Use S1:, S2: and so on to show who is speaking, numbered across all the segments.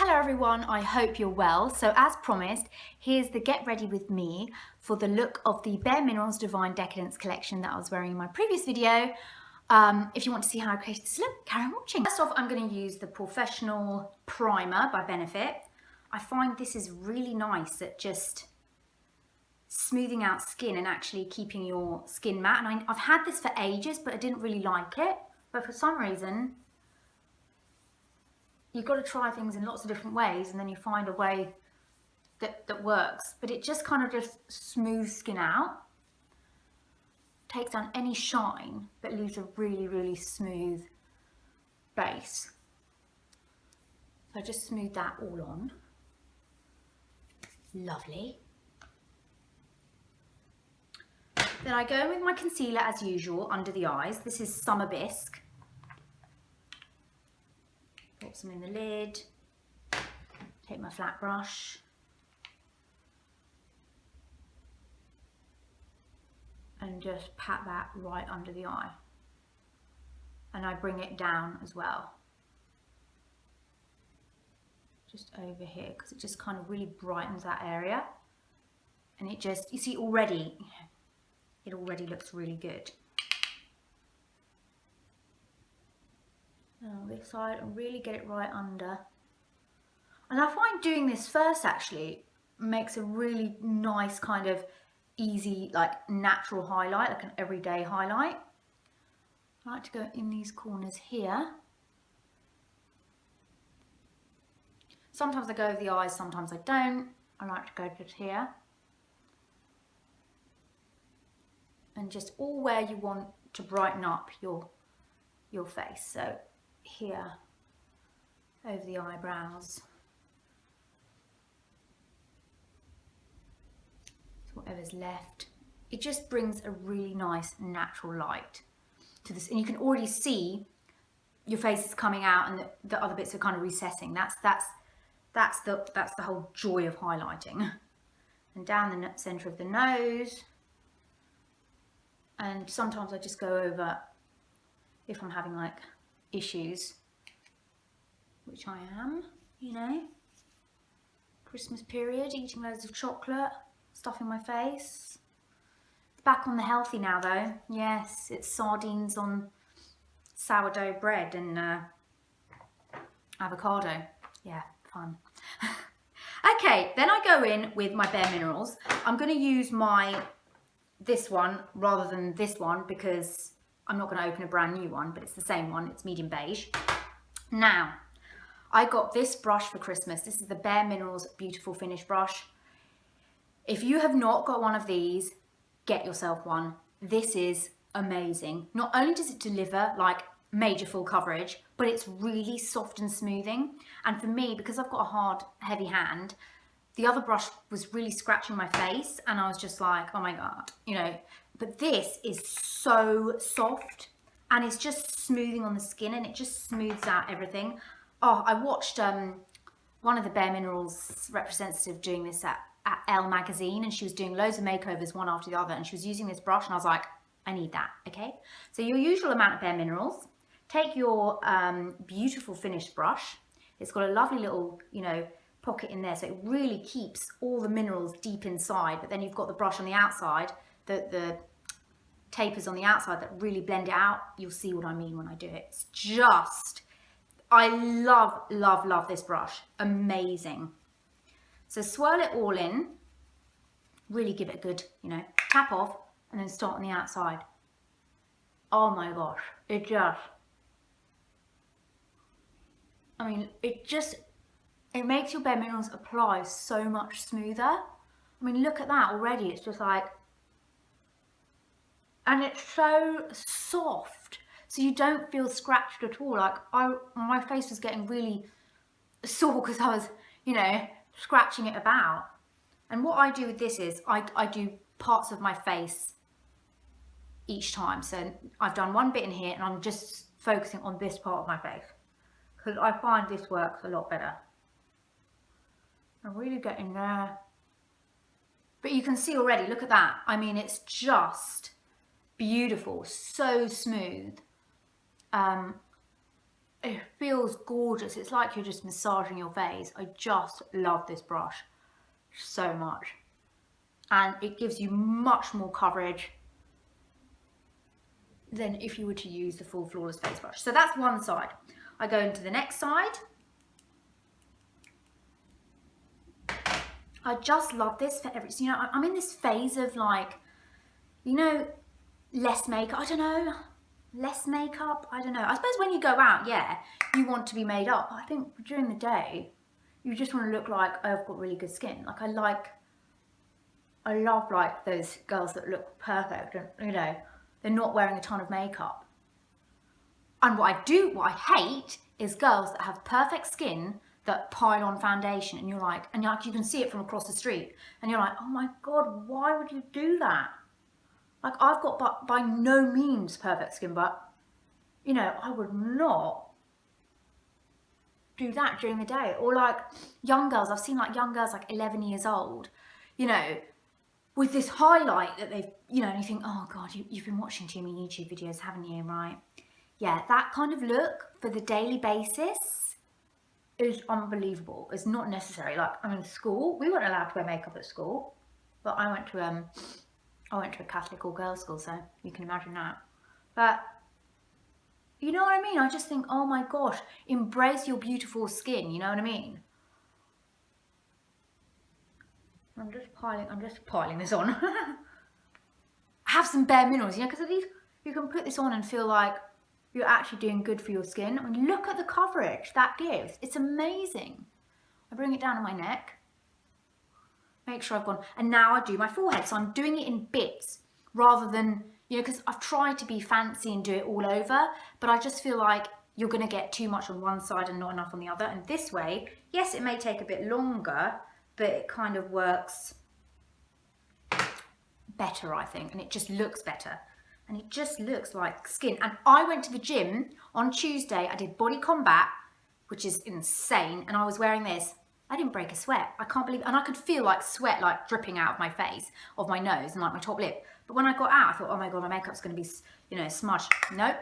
S1: Hello everyone, I hope you're well. So as promised, here's the get ready with me for the look of the bareMinerals Divine Decadence collection that I was wearing in my previous video. If you want to see how I created this look, carry on watching. First off, I'm going to use the Professional Primer by Benefit. I find this is really nice at just smoothing out skin and actually keeping your skin matte. And I've had this for ages, but I didn't really like it. But for some reason, you've got to try things in lots of different ways and then you find a way that works. But it just kind of just smooths skin out, takes down any shine, but leaves a really, really smooth base. So I just smooth that all on. Lovely. Then I go in with my concealer as usual under the eyes. This is Summer Bisque. Put some in the lid, take my flat brush and just pat that right under the eye, and I bring it down as well, just over here, because it just kind of really brightens that area, and it just, you see already, it already looks really good. Now this side, and really get it right under. And I find doing this first actually makes a really nice kind of easy, like natural highlight, like an everyday highlight. I like to go in these corners here. Sometimes I go over the eyes, sometimes I don't. I like to go just here. And just all where you want to brighten up your face. So here, over the eyebrows, so whatever's left, it just brings a really nice natural light to this, and you can already see your face is coming out and the other bits are kind of recessing. That's the whole joy of highlighting. And down the center of the nose, and sometimes I just go over if I'm having like issues, which I am, you know, Christmas period, eating loads of chocolate, stuff in my face. It's back on the healthy now though. Yes, it's sardines on sourdough bread and avocado. Yeah, fun. Okay, then I go in with my bareMinerals. I'm going to use this one rather than this one because I'm not going to open a brand new one, but it's the same one. It's medium beige. Now, I got this brush for Christmas. This is the bareMinerals Beautiful Finish brush. If you have not got one of these, get yourself one. This is amazing. Not only does it deliver like major full coverage, but it's really soft and smoothing. And for me, because I've got a hard, heavy hand, the other brush was really scratching my face and I was just like, oh my God, you know. But this is so soft and it's just smoothing on the skin and it just smooths out everything. Oh, I watched one of the bareMinerals representative doing this at Elle magazine, and she was doing loads of makeovers one after the other, and she was using this brush and I was like, I need that, okay? So your usual amount of bareMinerals, take your Beautiful Finish brush. It's got a lovely little, you know, pocket in there, so it really keeps all the minerals deep inside, but then you've got the brush on the outside, the tapers on the outside that really blend it out. You'll see what I mean when I do it. It's just, I love, love, love this brush. Amazing. So swirl it all in, really give it a good, you know, tap off, and then start on the outside. Oh my gosh, it just, I mean, it makes your bareMinerals apply so much smoother. I mean, look at that already. It's just like, and it's so soft, so you don't feel scratched at all. Like my face was getting really sore because I was, you know, scratching it about. And what I do with this is I do parts of my face each time. So I've done one bit in here and I'm just focusing on this part of my face because I find this works a lot better. I'm really getting there. But you can see already, look at that. I mean, it's just beautiful, so smooth. It feels gorgeous. It's like you're just massaging your face. I just love this brush so much. And it gives you much more coverage than if you were to use the full Flawless Face Brush. So that's one side. I go into the next side. I just love this for every, you know, I'm in this phase of like, you know, less makeup, I don't know, less makeup, I don't know. I suppose when you go out, yeah, you want to be made up. I think during the day, you just want to look like, oh, I've got really good skin. Like I love like those girls that look perfect and, you know, they're not wearing a ton of makeup. And what I hate is girls that have perfect skin that pile on foundation and you're like, you can see it from across the street and you're like, oh my God, why would you do that? Like I've got by no means perfect skin, but you know, I would not do that during the day. Or like young girls, I've seen like young girls like 11 years old, you know, with this highlight that they've, you know, and you think, oh God, you've been watching too many YouTube videos, haven't you, right? Yeah, that kind of look for the daily basis is unbelievable. It's not necessary. Like, I'm in school, we weren't allowed to wear makeup at school, but I went to a Catholic all-girls school, so you can imagine that. But you know what I mean? I just think, oh my gosh, embrace your beautiful skin, you know what I mean? I'm just piling this on. Have some bareMinerals, you know, because at least you can put this on and feel like you're actually doing good for your skin. I mean, look at the coverage that gives. It's amazing. I bring it down on my neck. Make sure I've gone, and now I do my forehead. So I'm doing it in bits rather than, you know, because I've tried to be fancy and do it all over, but I just feel like you're going to get too much on one side and not enough on the other. And this way, yes, it may take a bit longer, but it kind of works better, I think, and it just looks better. And it just looks like skin. And I went to the gym on Tuesday. I did Body Combat, which is insane. And I was wearing this. I didn't break a sweat. I can't believe it. And I could feel like sweat like dripping out of my face, of my nose and like my top lip. But when I got out, I thought, oh my God, my makeup's going to be, you know, smudged. Nope.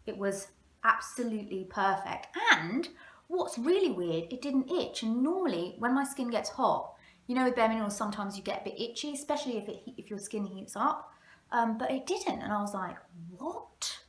S1: It was absolutely perfect. And what's really weird, it didn't itch. And normally when my skin gets hot, you know, with bareMinerals, sometimes you get a bit itchy, especially if your skin heats up. But it didn't, and I was like, what?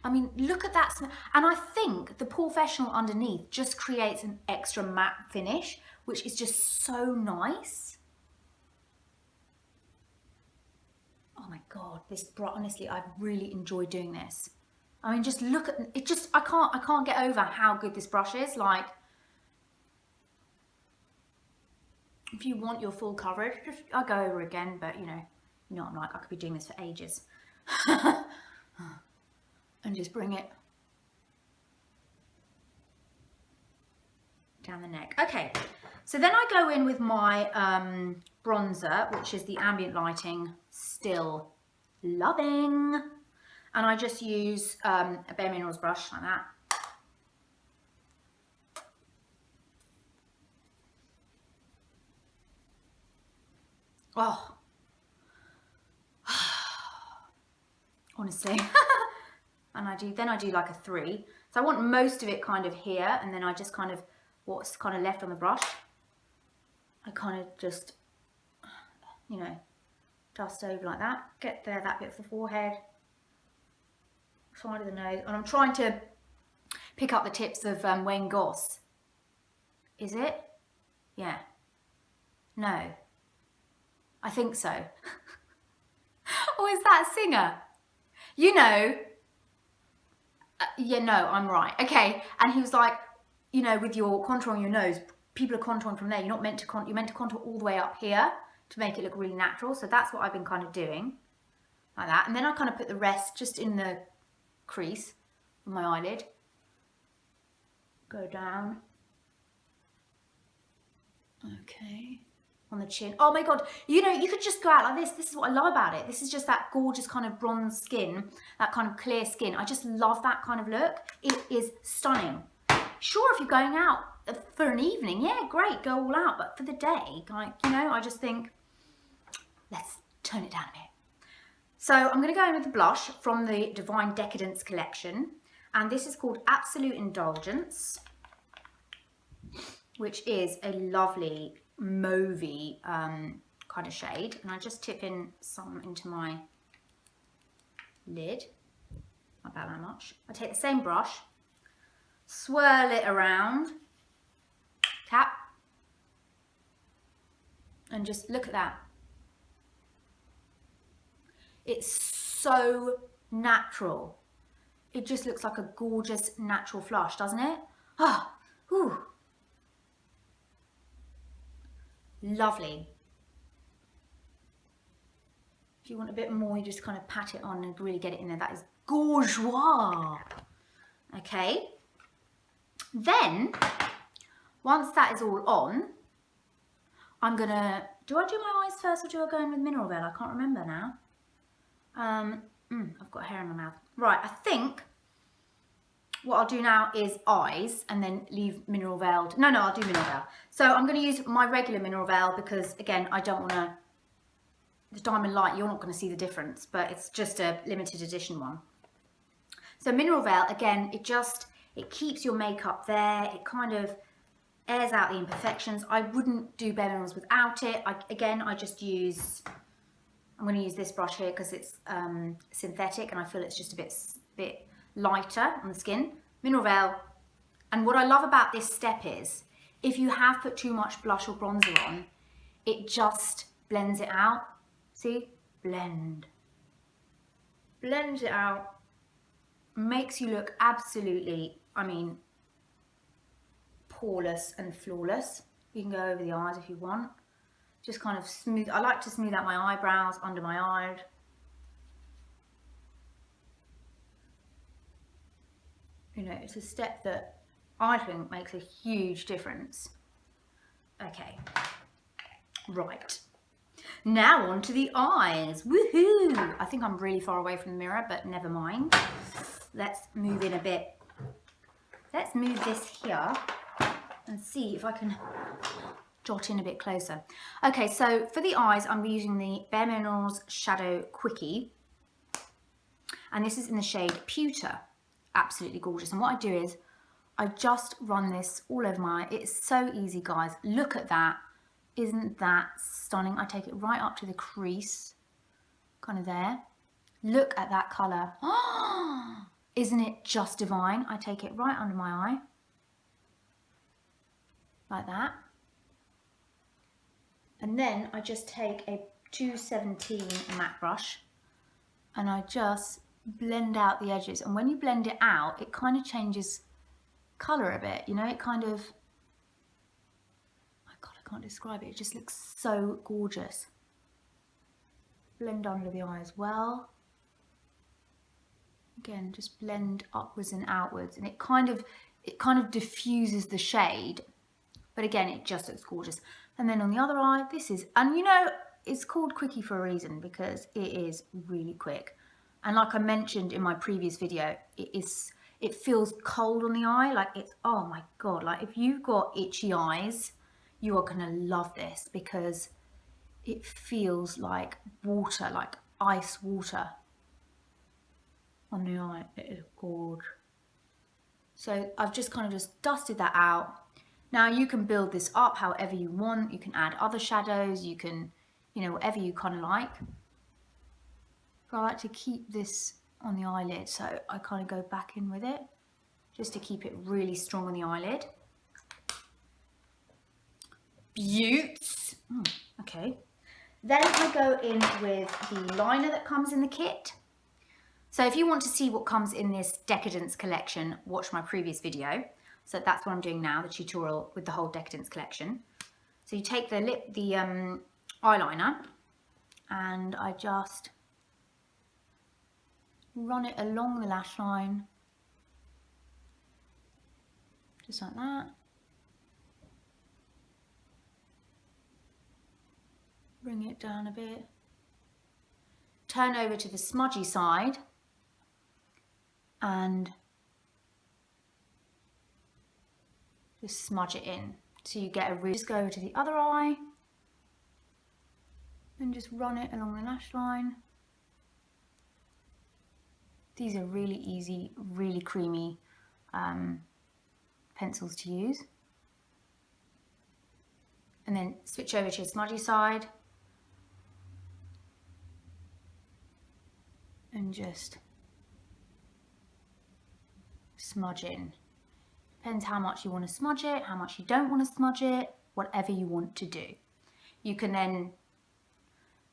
S1: I mean, look at that. And I think the Professional underneath just creates an extra matte finish, which is just so nice. Oh my God, this, honestly, I've really enjoyed doing this. I mean, just look at it. Just, I can't get over how good this brush is. Like, if you want your full coverage, just, I'll go over again, but you know I'm like, I could be doing this for ages. And just bring it down the neck. Okay, so then I go in with my bronzer, which is the Ambient Lighting Still Loving. And I just use a bareMinerals brush like that. Oh, honestly. And then I do like a 3. So I want most of it kind of here, and then I just kind of, what's kind of left on the brush, I kind of just, you know, dust over like that. Get there, that bit of the forehead, side of the nose. And I'm trying to pick up the tips of Wayne Goss. Is it? Yeah. No. I think so. Or is that a singer? You know, yeah, no, I'm right. Okay, and he was like, you know, with your contouring your nose, people are contouring from there. You're not meant to you're meant to contour all the way up here to make it look really natural. So that's what I've been kind of doing, like that. And then I kind of put the rest just in the crease of my eyelid. Go down. Okay. On the chin. Oh my God, you know, you could just go out like this. This is what I love about it. This is just that gorgeous kind of bronze skin, that kind of clear skin. I just love that kind of look. It is stunning. Sure, if you're going out for an evening, yeah, great, go all out. But for the day, like, you know, I just think, let's tone it down a bit. So I'm going to go in with the blush from the Divine Decadence collection. And this is called Absolute Indulgence, which is a lovely mauvey kind of shade. And I just tip in some into my lid, about that much. I take the same brush, swirl it around, tap, and just look at that. It's so natural. It just looks like a gorgeous natural flush, doesn't it? Ah, ooh. Lovely. If you want a bit more, you just kind of pat it on and really get it in there. That is gorgeous. Okay. Then, once that is all on, I'm gonna, do I do my eyes first or do I go in with Mineral Veil? I can't remember now. I've got hair in my mouth. Right, I think what I'll do now is eyes and then leave Mineral Veil. No, I'll do Mineral Veil. So I'm going to use my regular Mineral Veil because, again, I don't want to, the Diamond Light, you're not going to see the difference, but it's just a limited edition one. So Mineral Veil, again, it keeps your makeup there. It kind of airs out the imperfections. I wouldn't do bareMinerals without it. I just use, I'm going to use this brush here because it's synthetic and I feel it's just a bit lighter on the skin. Mineral Veil. And what I love about this step is, if you have put too much blush or bronzer on, it just blends it out. See? Blend. Blends it out. Makes you look absolutely, I mean, poreless and flawless. You can go over the eyes if you want. Just kind of smooth. I like to smooth out my eyebrows, under my eye. You know, it's a step that I think makes a huge difference. Okay, right. Now on to the eyes. Woohoo! I think I'm really far away from the mirror, but never mind. Let's move in a bit. Let's move this here and see if I can jot in a bit closer. Okay, so for the eyes, I'm using the bareMinerals Shadow Quickie. And this is in the shade Pewter. Absolutely gorgeous. And what I do is I just run this all over my eye. It's so easy, guys. Look at that. Isn't that stunning? I take it right up to the crease, kind of there. Look at that colour. Oh, isn't it just divine? I take it right under my eye, like that. And then I just take a 217 matte brush and I just blend out the edges. And when you blend it out, it kind of changes colour a bit, you know, it kind of, God, I can't describe it. It just looks so gorgeous. Blend under the eye as well. Again, just blend upwards and outwards, and it kind of diffuses the shade, but again, it just looks gorgeous. And then on the other eye, this is, and you know, it's called Quickie for a reason because it is really quick. And like I mentioned in my previous video, it feels cold on the eye, like it's, oh my God, like if you've got itchy eyes, you are gonna love this because it feels like water, like ice water on the eye. It is gorgeous. So I've just kind of just dusted that out. Now you can build this up however you want. You can add other shadows, you can, you know, whatever you kind of like. But I like to keep this on the eyelid, so I kind of go back in with it just to keep it really strong on the eyelid. Beauts. Okay. Then I go in with the liner that comes in the kit. So if you want to see what comes in this Decadence collection, watch my previous video. So that's what I'm doing now, the tutorial with the whole Decadence collection. So you take the eyeliner and I just run it along the lash line, just like that. Bring it down a bit. Turn over to the smudgy side and just smudge it in. So you get a really, just go over to the other eye and just run it along the lash line. These are really easy, really creamy pencils to use. And then switch over to your smudgy side. And just smudge in. Depends how much you want to smudge it, how much you don't want to smudge it, whatever you want to do. You can then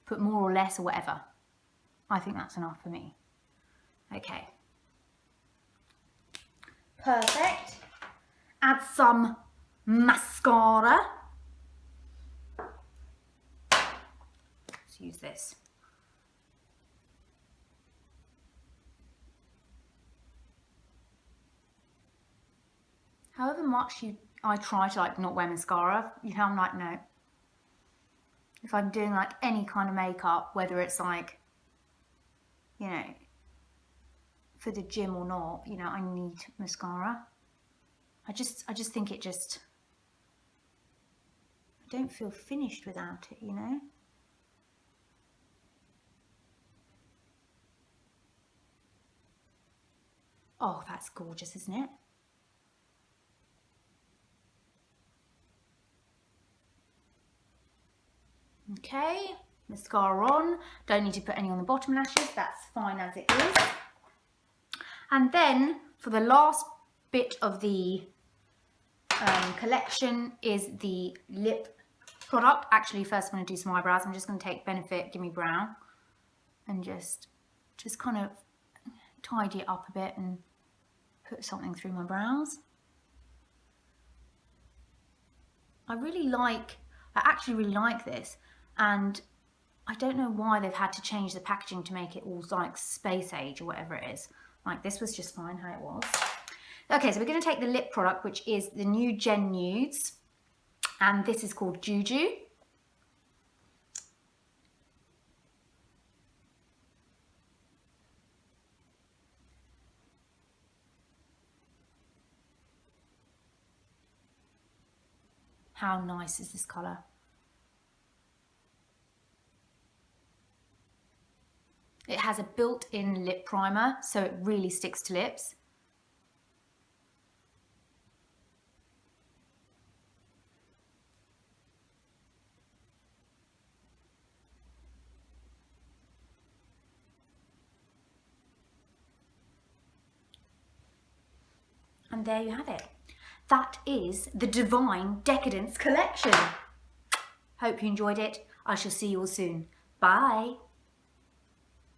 S1: put more or less or whatever. I think that's enough for me. Okay. Perfect. Add some mascara. Let's use this. However much I try to like not wear mascara, you know, I'm like, no. If I'm doing like any kind of makeup, whether it's like, you know, for the gym or not, you know, I need mascara. I just think it just, I don't feel finished without it, you know. Oh, that's gorgeous, isn't it? Okay, mascara on. Don't need to put any on the bottom lashes, that's fine as it is. And then for the last bit of the collection is the lip product. Actually, first I'm going to do some eyebrows. I'm just going to take Benefit Gimme Brown and just kind of tidy it up a bit and put something through my brows. I actually really like this, and I don't know why they've had to change the packaging to make it all like space age or whatever it is. Like, this was just fine how it was. Okay, so we're going to take the lip product, which is the new Gen Nudes, and this is called Juju. How nice is this colour? It has a built-in lip primer, so it really sticks to lips. And there you have it. That is the Divine Decadence collection. Hope you enjoyed it. I shall see you all soon. Bye.